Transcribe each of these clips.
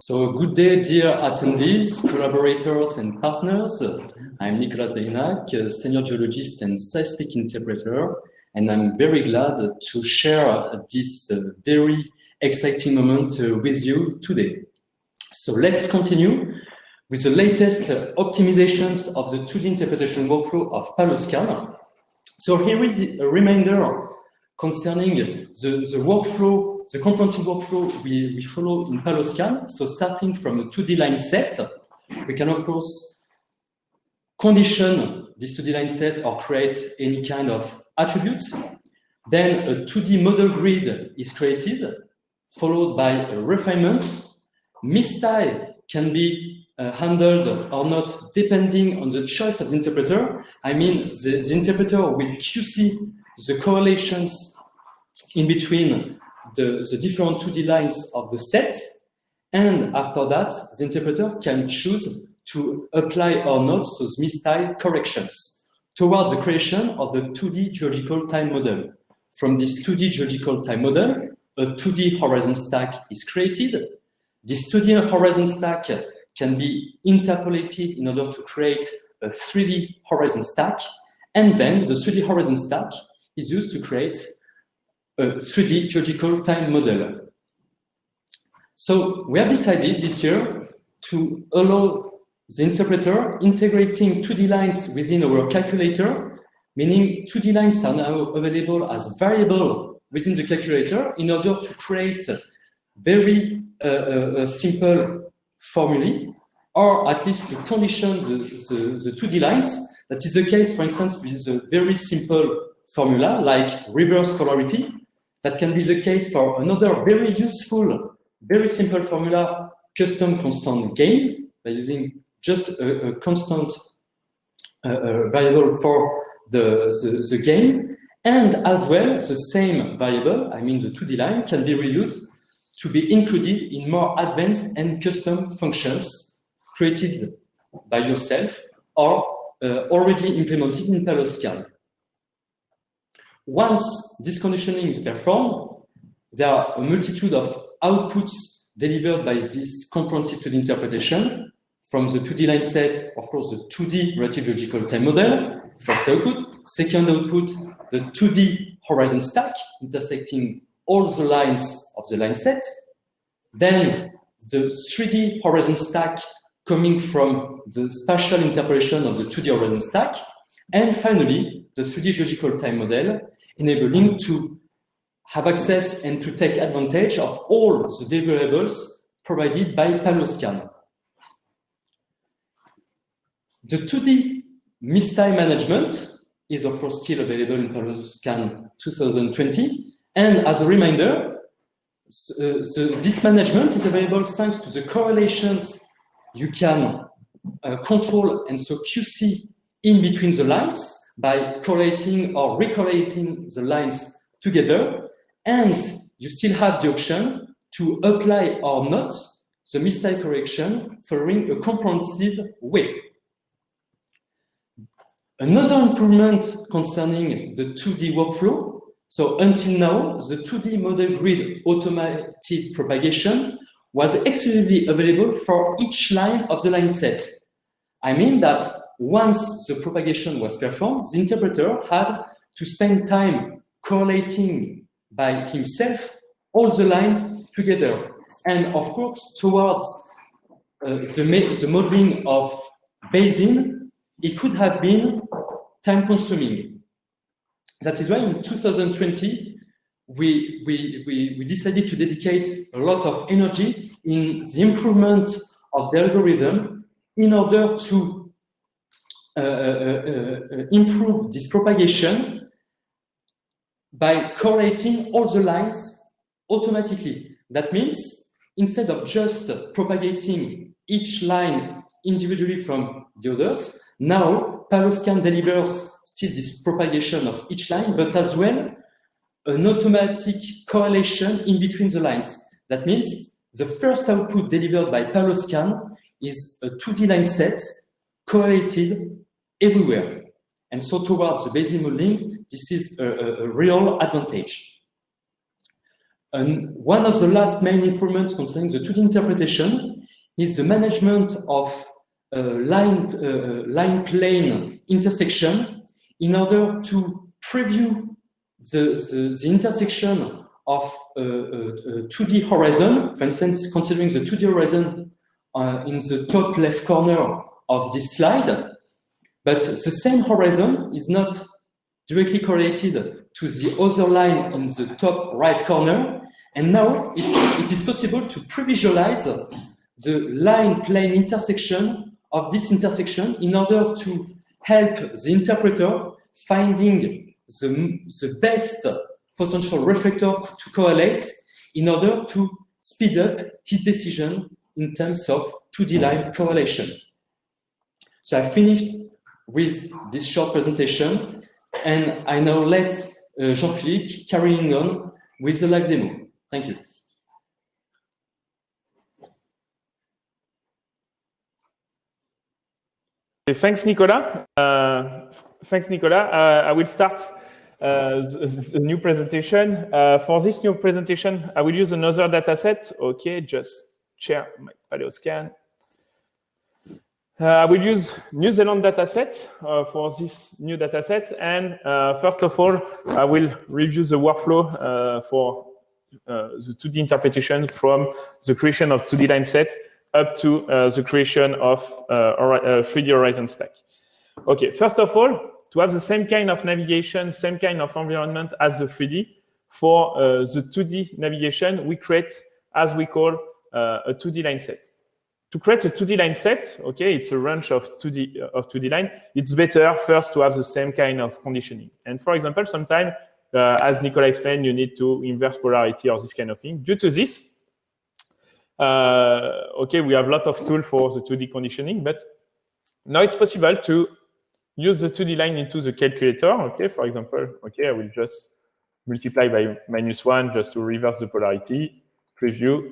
So good day, dear attendees, collaborators and partners. I'm Nicolas Deynac, senior geologist and seismic interpreter, and I'm very glad to share this very exciting moment with you today. So let's continue with the latest optimizations of the 2D interpretation workflow of PaloScan. So here is a reminder concerning the workflow, the comprehensive workflow we follow in PaloScan. So starting from a 2D line set, we can of course condition this 2D line set or create any kind of attribute. Then a 2D model grid is created, followed by a refinement. Mistyle can be handled or not depending on the choice of the interpreter. I mean, the interpreter will QC the correlations in between the different 2D lines of the set, and after that, the interpreter can choose to apply or not those mistyle corrections towards the creation of the 2D geological time model. From this 2D geological time model, a 2D horizon stack is created. This 2D horizon stack can be interpolated in order to create a 3D horizon stack, and then the 3D horizon stack is used to create a 3D geological time model. So we have decided this year to allow the interpreter integrating 2D lines within our calculator, meaning 2D lines are now available as variable within the calculator in order to create very simple formulae, or at least to condition the 2D lines. That is the case, for instance, with a very simple formula like reverse polarity. That can be the case for another very useful, very simple formula, custom constant gain, by using just a constant variable for the gain. And as well, the same variable, I mean the 2D line, can be reused to be included in more advanced and custom functions created by yourself or already implemented in PaloScan. Once this conditioning is performed, there are a multitude of outputs delivered by this comprehensive 2D interpretation. From the 2D line set, of course, the 2D relative geological time model, first output. Second output, the 2D horizon stack intersecting all the lines of the line set. Then the 3D horizon stack coming from the spatial interpolation of the 2D horizon stack. And finally, the 3D geological time model, enabling to have access and to take advantage of all the deliverables provided by PaloScan. The 2D mistyle management is of course still available in PaloScan 2020. And as a reminder, this management is available thanks to the correlations you can control and so QC in between the lines by correlating or recorrelating the lines together. And you still have the option to apply or not the mistyle correction following a comprehensive way. Another improvement concerning the 2D workflow. So until now, the 2D model grid automated propagation was exclusively available for each line of the line set. I mean that once the propagation was performed, the interpreter had to spend time correlating by himself all the lines together. And of course, towards the modeling of basin, it could have been time-consuming. That is why in 2020, we decided to dedicate a lot of energy in the improvement of the algorithm in order to improve this propagation by correlating all the lines automatically. That means instead of just propagating each line individually from the others, now PaloScan delivers still this propagation of each line, but as well an automatic correlation in between the lines. That means the first output delivered by PaloScan is a 2D line set correlated everywhere. And so towards the basin modeling, this is a real advantage. And one of the last main improvements concerning the 2D interpretation is the management of line plane intersection in order to preview the intersection of 2D horizon. For instance, considering the 2D horizon in the top left corner of this slide, but the same horizon is not directly correlated to the other line in the top right corner. And now it is possible to pre-visualize the line plane intersection of this intersection in order to help the interpreter finding the best potential reflector to correlate in order to speed up his decision in terms of 2D line correlation. So I finished with this short presentation, and I now let Jean-Philippe carrying on with the live demo. Thank you. Thanks, Nicolas. I will start the new presentation. For this new presentation, I will use another data set. Okay, just share my PaleoScan. I will use New Zealand data set for this new data set. And first of all, I will review the workflow for the 2D interpretation from the creation of 2D line set up to the creation of 3D horizon stack. Okay, first of all, to have the same kind of navigation, same kind of environment as the 3D, for the 2D navigation, we create, as we call, a 2D line set. To create a 2D line set, okay, it's a range of 2D line. It's better first to have the same kind of conditioning. And for example, sometimes, as Nicolas explained, you need to inverse polarity or this kind of thing. Due to this, okay, we have a lot of tools for the 2D conditioning, but now it's possible to use the 2D line into the calculator. Okay, for example, okay, I will just multiply by -1 just to reverse the polarity, preview,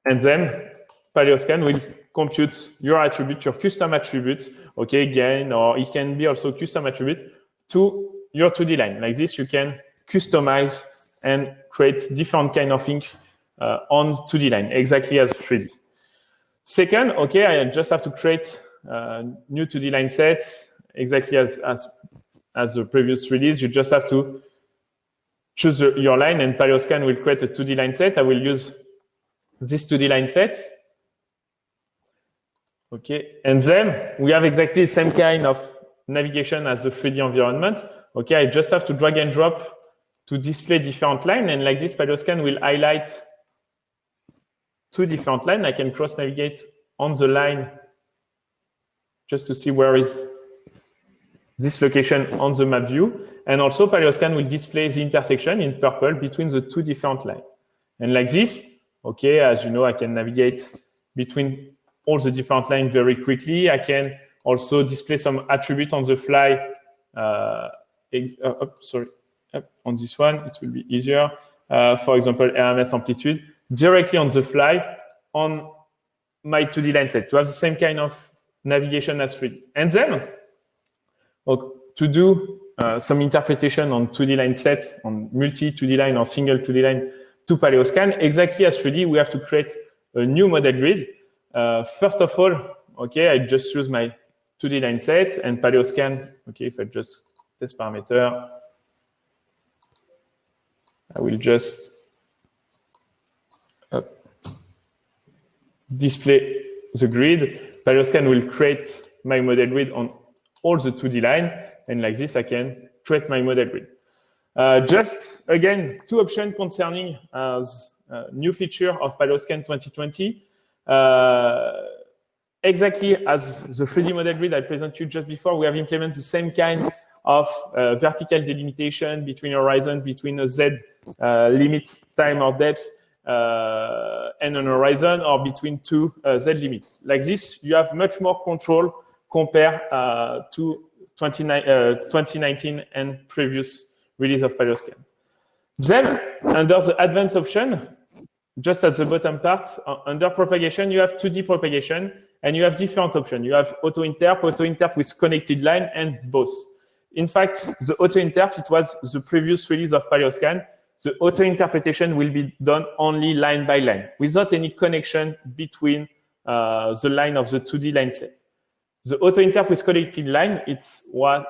and then PaleoScan will compute your attribute, your custom attribute, okay, gain, or it can be also custom attribute to your 2D line. Like this, you can customize and create different kind of things on 2D line, exactly as 3D. Second, okay, I just have to create new 2D line sets, exactly as the previous 3Ds. You just have to choose your line, and PaleoScan will create a 2D line set. I will use this 2D line set. Okay, and then we have exactly the same kind of navigation as the 3D environment. Okay, I just have to drag and drop to display different lines, and like this, PaleoScan will highlight two different lines. I can cross-navigate on the line just to see where is this location on the map view. And also, PaleoScan will display the intersection in purple between the two different lines. And like this, okay, as you know, I can navigate between all the different lines very quickly. I can also display some attributes on the fly. On this one, it will be easier. For example, RMS amplitude directly on the fly on my 2D line set to have the same kind of navigation as 3D. And then to do some interpretation on 2D line set, on multi 2D line or single 2D line to PaleoScan, exactly as 3D, we have to create a new model grid. First of all, okay, I just choose my 2D line set and PaleoScan. Okay, if I just test parameter, I will just display the grid. PaleoScan will create my model grid on all the 2D line, and like this, I can create my model grid. Just again, two options concerning new feature of PaleoScan 2020. Exactly as the 3D model grid I presented you just before, we have implemented the same kind of vertical delimitation between horizon, between a Z limit, time or depth, and an horizon, or between two Z limits. Like this, you have much more control compared to 2019 and previous release of PaleoScan. Then, under the advanced option, just at the bottom part, under propagation, you have 2D propagation, and you have different options. You have auto-interp with connected line, and both. In fact, the auto-interp, it was the previous release of PaleoScan. the auto-interpretation will be done only line by line, without any connection between the line of the 2D line set. The auto-interp with connected line, it's what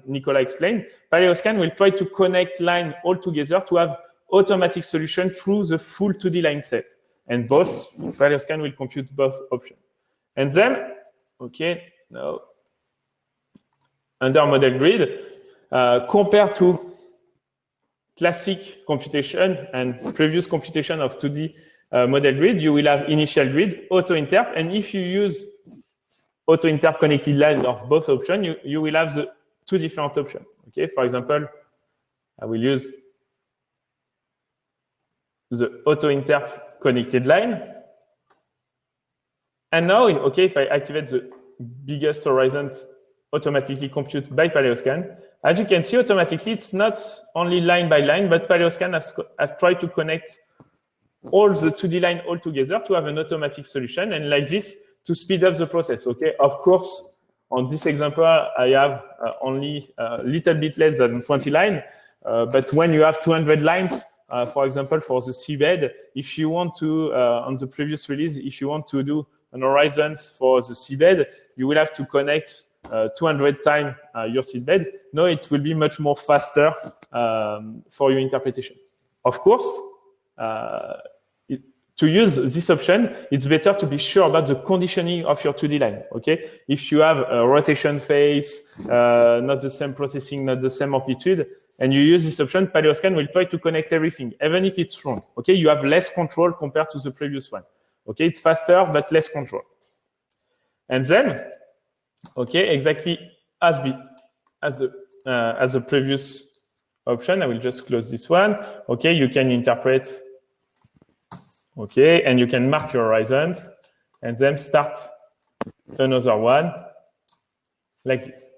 Nicolas explained. Paleoscan will try to connect line all together to have automatic solution through the full 2D line set. And both, Paleoscan will compute both options. And then, okay, now, under model grid, compared to classic computation and previous computation of 2D model grid, you will have initial grid, auto-interp, and if you use auto-interp connected line of both options, you will have the two different options. Okay, for example, I will use the auto-interp connected line. And now, okay, if I activate the biggest horizons automatically compute by Paleoscan, as you can see, automatically, it's not only line by line, but Paleoscan has tried to connect all the 2D line all together to have an automatic solution, and like this, to speed up the process, okay? Of course, on this example, I have only a little bit less than 20 lines, but when you have 200 lines, for example, for the seabed, if you want to, on the previous release, if you want to do an horizons for the seabed, you will have to connect 200 times your seabed. No, it will be much more faster for your interpretation. Of course, to use this option, it's better to be sure about the conditioning of your 2D line, okay? If you have a rotation phase, not the same processing, not the same amplitude, and you use this option, Paleoscan will try to connect everything, even if it's wrong, okay? You have less control compared to the previous one, okay? It's faster, but less control. And then, okay, exactly as the previous option, I will just close this one. Okay, you can interpret. Okay, and you can mark your horizons and then start another one like this.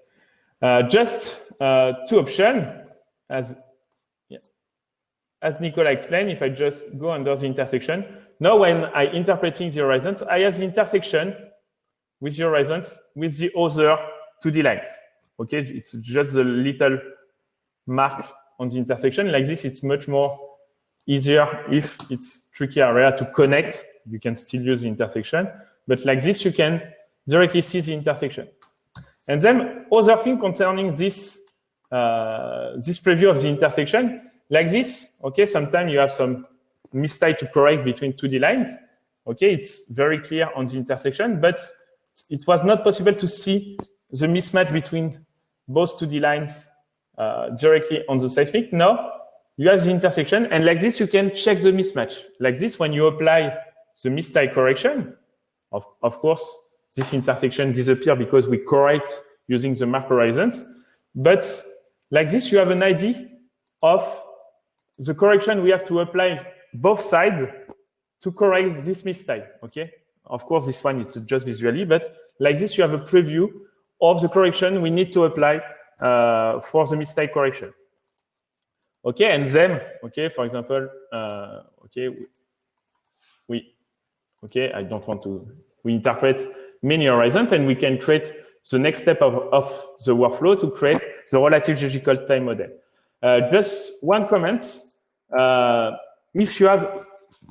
Just two options, as Nicolas explained, if I just go under the intersection. Now when I interpreting the horizons, I have the intersection with the horizons with the other 2D lines. Okay, it's just a little mark on the intersection. Like this, it's much more easier if it's tricky area to connect. You can still use the intersection, but like this, you can directly see the intersection. And then other thing concerning this preview of the intersection, like this, okay, sometimes you have some mistake to correct between 2D lines. Okay, it's very clear on the intersection, but it was not possible to see the mismatch between both 2D lines directly on the seismic. Now, you have the intersection, and like this, you can check the mismatch. Like this, when you apply the mistake correction, of course, this intersection disappears because we correct using the mark horizons. But like this, you have an idea of the correction we have to apply both sides to correct this mistake, okay? Of course, this one, it's just visually, but like this, you have a preview of the correction we need to apply for the mistake correction. Okay, and then, okay, for example, okay, I don't want to, we interpret many horizons, and we can create the next step of the workflow to create the relative geological time model. Just one comment, if you have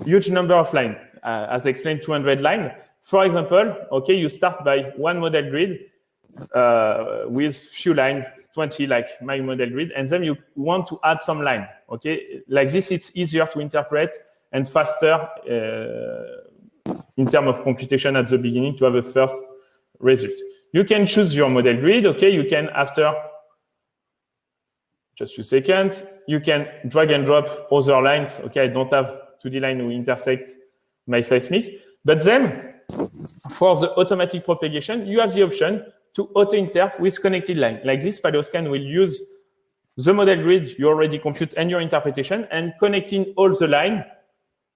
huge number of lines, as I explained, 200 lines, for example, okay, you start by one model grid with few lines, 20 like my model grid, and then you want to add some line, okay? Like this, it's easier to interpret and faster in terms of computation at the beginning to have a first result. You can choose your model grid, okay? You can, after just a few seconds, you can drag and drop other lines, okay? I don't have 2D line who intersect my seismic, but then for the automatic propagation, you have the option to auto-interp with connected line. Like this, Paleoscan will use the model grid you already compute and your interpretation, and connecting all the line,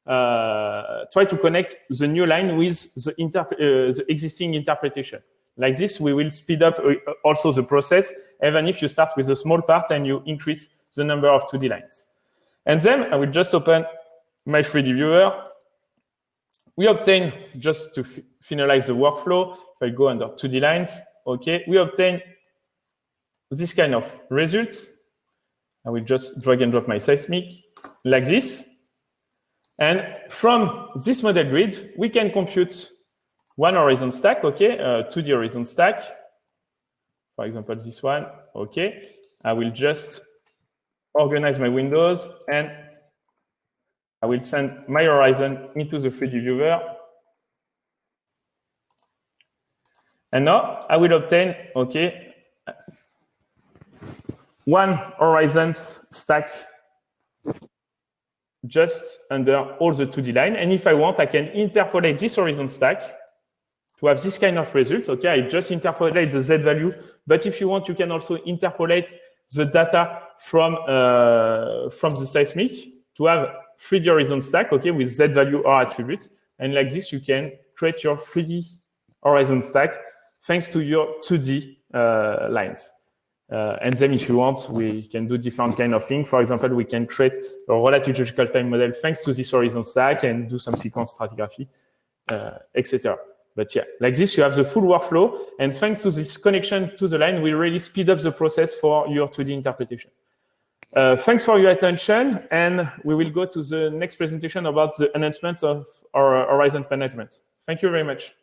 try to connect the new line with the existing interpretation. Like this, we will speed up also the process, even if you start with a small part and you increase the number of 2D lines. And then I will just open my 3D viewer. We obtain, just to finalize the workflow, if I go under 2D lines, okay, we obtain this kind of result. I will just drag and drop my seismic like this. And from this model grid, we can compute one horizon stack, okay, 2D horizon stack. For example, this one, okay. I will just organize my windows and I will send my horizon into the 3D viewer. And now I will obtain, okay, one horizon stack just under all the 2D line. And if I want, I can interpolate this horizon stack to have this kind of results. Okay, I just interpolate the Z value. But if you want, you can also interpolate the data from the seismic to have 3D horizon stack, okay, with Z value or attribute. And like this, you can create your 3D horizon stack thanks to your 2D lines. And then if you want, we can do different kind of things. For example, we can create a relative geological time model thanks to this horizon stack and do some sequence stratigraphy, etc. But yeah, like this, you have the full workflow. And thanks to this connection to the line, we really speed up the process for your 2D interpretation. Thanks for your attention. And we will go to the next presentation about the enhancement of our horizon management. Thank you very much.